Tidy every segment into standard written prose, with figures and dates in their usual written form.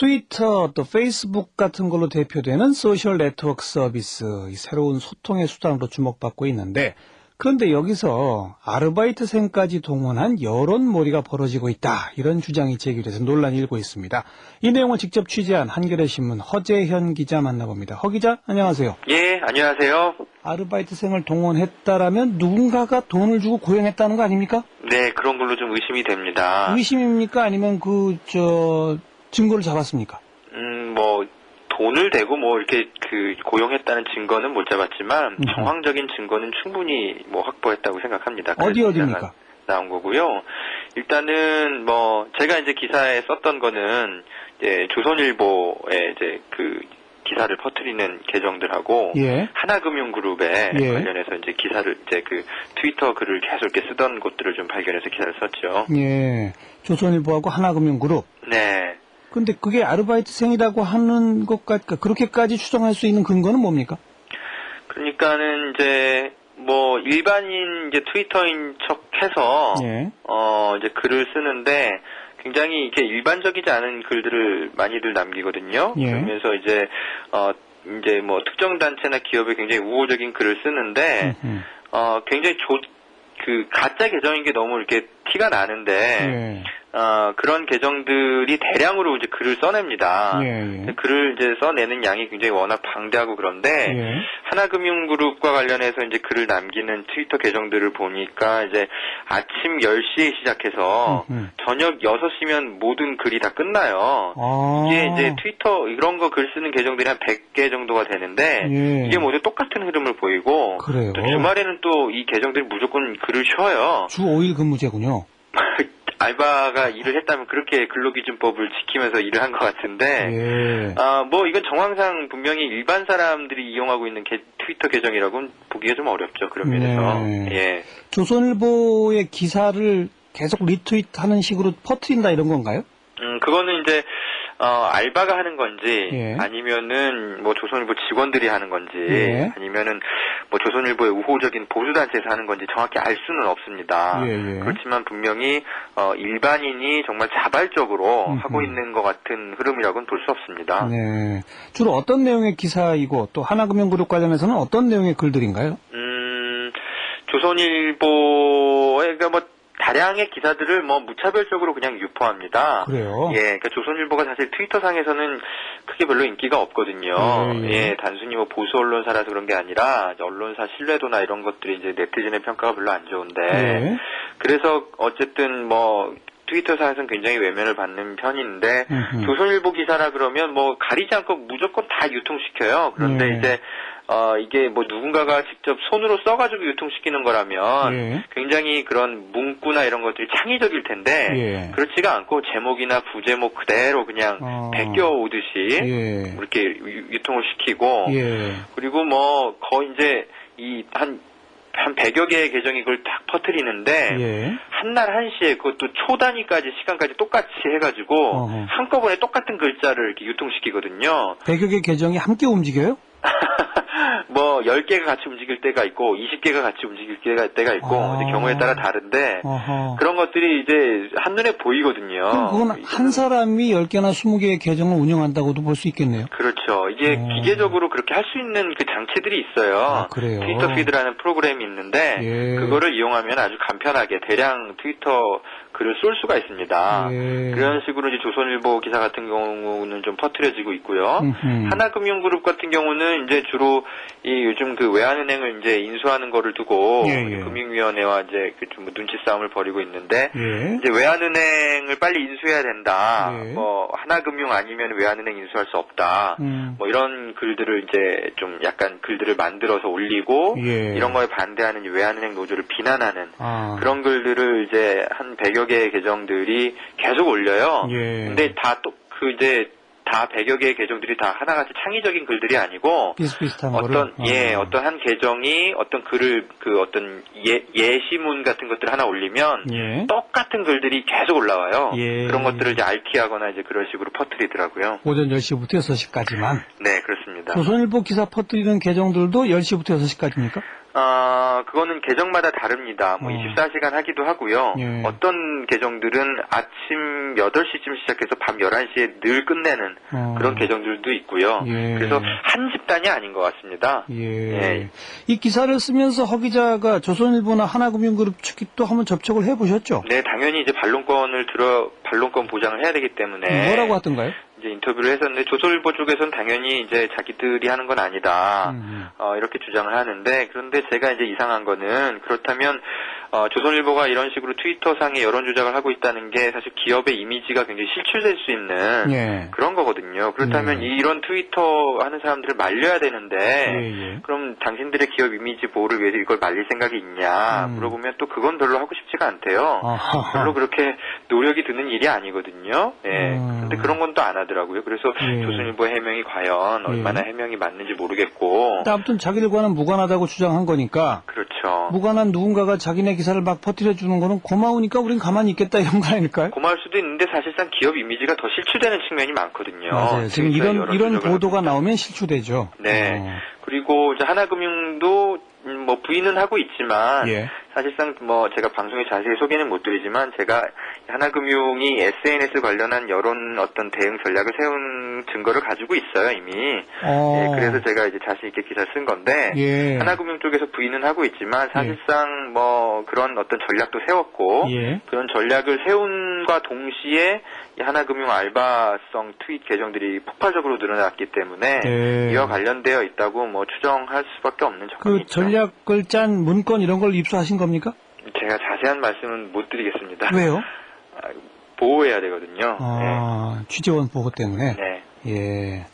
트위터 또 페이스북 같은 걸로 대표되는 소셜 네트워크 서비스, 이 새로운 소통의 수단으로 주목받고 있는데, 그런데 여기서 아르바이트생까지 동원한 여론몰이가 벌어지고 있다, 이런 주장이 제기돼서 논란이 일고 있습니다. 이 내용을 직접 취재한 한겨레 신문 허재현 기자 만나봅니다. 허 기자, 안녕하세요. 예, 안녕하세요. 아르바이트생을 동원했다라면 누군가가 돈을 주고 고용했다는 거 아닙니까? 네, 그런 걸로 좀 의심이 됩니다. 의심입니까? 아니면 증거를 잡았습니까? 돈을 대고 이렇게 고용했다는 증거는 못 잡았지만, 정황적인 증거는 충분히 확보했다고 생각합니다. 어디입니까? 나온 거고요. 일단은 제가 이제 기사에 썼던 거는, 조선일보에 기사를 퍼뜨리는 계정들하고, 예. 하나금융그룹에 예. 관련해서 이제 기사를, 트위터 글을 계속 이렇게 쓰던 곳들을 좀 발견해서 기사를 썼죠. 예. 조선일보하고 하나금융그룹. 네. 근데 그게 아르바이트생이라고 하는 것까지, 그렇게까지 추정할 수 있는 근거는 뭡니까? 그러니까는 일반인 트위터인 척 해서, 예. 글을 쓰는데, 굉장히 이렇게 일반적이지 않은 글들을 많이들 남기거든요. 예. 그러면서 특정 단체나 기업에 굉장히 우호적인 글을 쓰는데, 굉장히 가짜 계정인 게 너무 이렇게 티가 나는데, 예. 그런 계정들이 대량으로 이제 글을 써냅니다. 예. 글을 이제 써내는 양이 굉장히 워낙 방대하고 그런데, 예. 하나금융그룹과 관련해서 이제 글을 남기는 트위터 계정들을 보니까 이제 아침 10시에 시작해서 저녁 6시면 모든 글이 다 끝나요. 아. 이게 이제 트위터 이런 거 글 쓰는 계정들이 한 100개 정도가 되는데, 예. 이게 모두 똑같은 흐름을 보이고, 그래요. 또 주말에는 또 이 계정들이 무조건 글을 쉬어요. 주 5일 근무제군요. 알바가 일을 했다면 그렇게 근로기준법을 지키면서 일을 한 것 같은데, 예. 이건 정황상 분명히 일반 사람들이 이용하고 있는 트위터 계정이라고는 보기가 좀 어렵죠, 그런 면에서. 네. 예. 조선일보의 기사를 계속 리트윗하는 식으로 퍼뜨린다 이런 건가요? 그거는 이제, 알바가 하는 건지, 예. 아니면은, 조선일보 직원들이 하는 건지, 예. 아니면은, 조선일보의 우호적인 보수단체에서 하는 건지 정확히 알 수는 없습니다. 예. 그렇지만 분명히, 일반인이 정말 자발적으로 하고 있는 것 같은 흐름이라고는 볼 수 없습니다. 네. 주로 어떤 내용의 기사이고, 또 하나금융그룹 관련해서는 어떤 내용의 글들인가요? 조선일보의, 다량의 기사들을 무차별적으로 그냥 유포합니다. 그래요? 예, 그러니까 조선일보가 사실 트위터상에서는 크게 별로 인기가 없거든요. 예, 단순히 보수 언론사라서 그런 게 아니라, 언론사 신뢰도나 이런 것들이 이제 네티즌의 평가가 별로 안 좋은데, 예. 그래서 어쨌든 트위터상에서는 굉장히 외면을 받는 편인데, 조선일보 기사라 그러면 가리지 않고 무조건 다 유통시켜요. 그런데 이제, 이게 누군가가 직접 손으로 써가지고 유통시키는 거라면 예. 굉장히 그런 문구나 이런 것들이 창의적일 텐데 예. 그렇지가 않고 제목이나 부제목 그대로 그냥 베껴오듯이 예. 이렇게 유통을 시키고 예. 그리고 거의 이제 한 100여 개의 계정이 그걸 딱 퍼뜨리는데 예. 한날 한시에 그것도 초단위까지 시간까지 똑같이 해가지고 한꺼번에 똑같은 글자를 이렇게 유통시키거든요. 100여 개 계정이 함께 움직여요? 10개가 같이 움직일 때가 있고, 20개가 같이 움직일 때가 있고, 이제 경우에 따라 다른데, 그런 것들이 이제 한눈에 보이거든요. 그건 한 사람이 10개나 20개의 계정을 운영한다고도 볼 수 있겠네요. 그렇죠. 이게 기계적으로 그렇게 할 수 있는 그 장치들이 있어요. 그래요? 트위터 피드라는 프로그램이 있는데, 예. 그거를 이용하면 아주 간편하게 대량 트위터 글을 쏠 수가 있습니다. 예. 그런 식으로 이제 조선일보 기사 같은 경우는 좀 퍼뜨려지고 있고요. 하나금융그룹 같은 경우는 이제 주로 요즘 외환은행을 이제 인수하는 거를 두고 금융위원회와 이제 좀 눈치 싸움을 벌이고 있는데 이제 외환은행을 빨리 인수해야 된다. 하나금융 아니면 외환은행 인수할 수 없다. 이런 글들을 이제 좀 약간 글들을 만들어서 올리고 이런 거에 반대하는 외환은행 노조를 비난하는 그런 글들을 이제 한 100여 개의 계정들이 계속 올려요. 근데 다 100여 개의 계정들이 다 하나같이 창의적인 글들이 아니고 비슷비슷한 어떤 한 계정이 어떤 글을 어떤 예시문 같은 것들을 하나 올리면 똑같은 글들이 계속 올라와요. 그런 것들을 이제 RT하거나 이제 그런 식으로 퍼뜨리더라고요. 오전 10시부터 6시까지만. 네, 그렇습니다. 조선일보 기사 퍼뜨리는 계정들도 10시부터 6시까지입니까? 그거는 계정마다 다릅니다. 뭐 24시간 하기도 하고요. 예. 어떤 계정들은 아침 8시쯤 시작해서 밤 11시에 늘 끝내는 그런 계정들도 있고요. 예. 그래서 한 집단이 아닌 것 같습니다. 예. 예. 이 기사를 쓰면서 허 기자가 조선일보나 하나금융그룹 측이 또 한번 접촉을 해보셨죠? 네, 당연히 이제 반론권 보장을 해야 되기 때문에. 뭐라고 하던가요? 이제 인터뷰를 했었는데 조선일보 쪽에서는 당연히 이제 자기들이 하는 건 아니다 이렇게 주장을 하는데, 그런데 제가 이제 이상한 거는, 그렇다면 조선일보가 이런 식으로 트위터상에 여론 조작을 하고 있다는 게 사실 기업의 이미지가 굉장히 실추될 수 있는 예. 그런 거거든요. 그렇다면 이런 트위터 하는 사람들을 말려야 되는데 예. 그럼 당신들의 기업 이미지 보호를 위해서 이걸 말릴 생각이 있냐 물어보면 또 그건 별로 하고 싶지가 않대요. 별로 그렇게 노력이 드는 일이 아니거든요. 예. 근데 그런 건 또 안 하더라고요. 그래서 조선일보의 해명이 과연 얼마나 해명이 맞는지 모르겠고. 아무튼 자기들과는 무관하다고 주장한 거니까. 그렇죠. 무관한 누군가가 자기네 기사를 막 퍼뜨려주는 거는 고마우니까 우린 가만히 있겠다 이런 거 아닐까요? 고마울 수도 있는데 사실상 기업 이미지가 더 실추되는 측면이 많거든요. 맞아요. 지금 이런 보도가 나오면 실추되죠. 네. 그리고 이제 하나금융도 뭐 부인은 하고 있지만 사실상 뭐 제가 방송에 자세히 소개는 못 드리지만 제가 하나금융이 SNS 관련한 여론 어떤 대응 전략을 세운 증거를 가지고 있어요 이미. 예, 그래서 제가 이제 자신 있게 기사를 쓴 건데 하나금융 쪽에서 부인은 하고 있지만 사실상 뭐 그런 어떤 전략도 세웠고 그런 전략을 세운과 동시에 이 하나금융 알바성 트윗 계정들이 폭발적으로 늘어났기 때문에 이와 관련되어 있다고 뭐 추정할 수밖에 없는 정황이 있죠. 전략을 짠 문건 이런 걸 입수하신 겁니까? 제가 자세한 말씀은 못 드리겠습니다. 왜요? 보호해야 되거든요. 취재원 보호 때문에. 네. 예.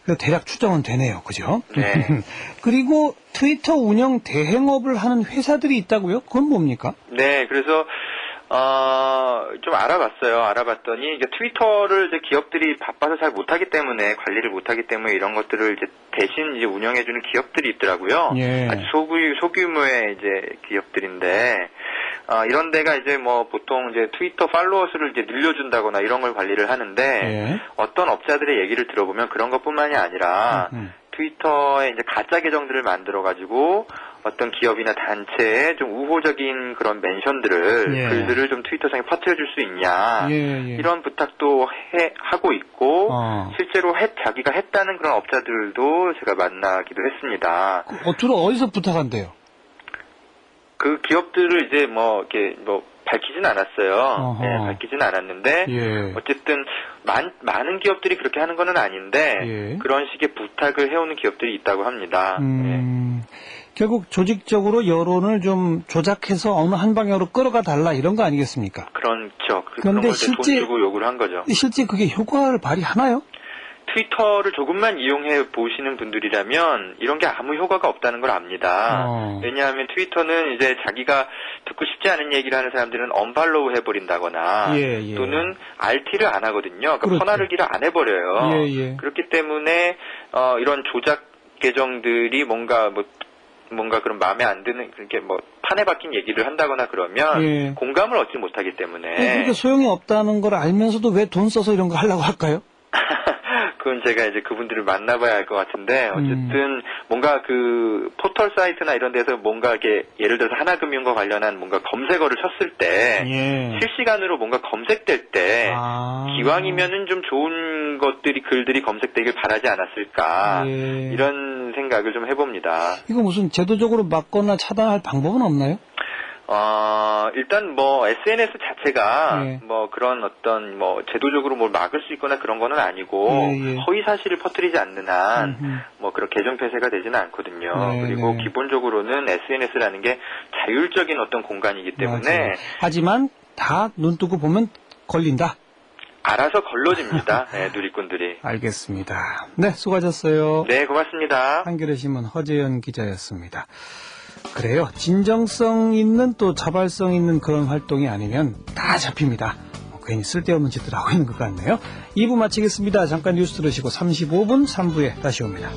그래서 대략 추정은 되네요, 그죠? 네. 그리고 트위터 운영 대행업을 하는 회사들이 있다고요? 그건 뭡니까? 네, 그래서 좀 알아봤더니 이게 트위터를 이제 기업들이 바빠서 잘 못하기 때문에 관리를 못하기 때문에 이런 것들을 이제 대신 이제 운영해주는 기업들이 있더라고요. 아주 소규모의 이제 기업들인데 이런 데가 이제 뭐 보통 이제 트위터 팔로워 수를 이제 늘려준다거나 이런 걸 관리를 하는데 어떤 업자들의 얘기를 들어보면 그런 것뿐만이 아니라 트위터에 이제 가짜 계정들을 만들어가지고 어떤 기업이나 단체에 좀 우호적인 그런 멘션들을, 글들을 좀 트위터상에 퍼뜨려줄 수 있냐. 이런 부탁도 하고 있고, 실제로 자기가 했다는 그런 업자들도 제가 만나기도 했습니다. 주로 어디서 부탁한대요? 그 기업들을 이제 이렇게 밝히진 않았어요. 밝히진 않았는데, 어쨌든, 많은 기업들이 그렇게 하는 건 아닌데, 그런 식의 부탁을 해오는 기업들이 있다고 합니다. 결국 조직적으로 여론을 좀 조작해서 어느 한 방향으로 끌어가 달라 이런 거 아니겠습니까? 그렇죠. 그런데 돈 주고 요구를 한 거죠. 실제 그게 효과를 발휘하나요? 트위터를 조금만 이용해 보시는 분들이라면 이런 게 아무 효과가 없다는 걸 압니다. 왜냐하면 트위터는 이제 자기가 듣고 싶지 않은 얘기를 하는 사람들은 언팔로우 해버린다거나 또는 RT를 안 하거든요. 그러니까 퍼나르기를 안 해버려요. 그렇기 때문에 이런 조작 계정들이 뭔가 그런 마음에 안 드는, 그렇게 판에 박힌 얘기를 한다거나 그러면 공감을 얻지 못하기 때문에. 그렇게 소용이 없다는 걸 알면서도 왜 돈 써서 이런 거 하려고 할까요? 그건 제가 이제 그분들을 만나봐야 할 것 같은데, 어쨌든 뭔가 그 포털 사이트나 이런 데서 뭔가 이렇게 예를 들어서 하나금융과 관련한 뭔가 검색어를 쳤을 때 실시간으로 뭔가 검색될 때 기왕이면은 좀 좋은 글들이 검색되길 바라지 않았을까 이런 생각을 좀 해봅니다. 이거 무슨 제도적으로 막거나 차단할 방법은 없나요? 일단 SNS 자체가 그런 어떤 제도적으로 뭘 막을 수 있거나 그런 거는 아니고 허위 사실을 퍼뜨리지 않는 한 그런 계정 폐쇄가 되지는 않거든요. 그리고 기본적으로는 SNS라는 게 자율적인 어떤 공간이기 때문에 하지만 다 눈 뜨고 보면 걸린다. 알아서 걸러집니다. 누리꾼들이. 알겠습니다. 네, 수고하셨어요. 네, 고맙습니다. 한겨레 신문 허재연 기자였습니다. 그래요. 진정성 있는 또 자발성 있는 그런 활동이 아니면 다 잡힙니다. 괜히 쓸데없는 짓들 하고 있는 것 같네요. 2부 마치겠습니다. 잠깐 뉴스 들으시고 35분 3부에 다시 옵니다.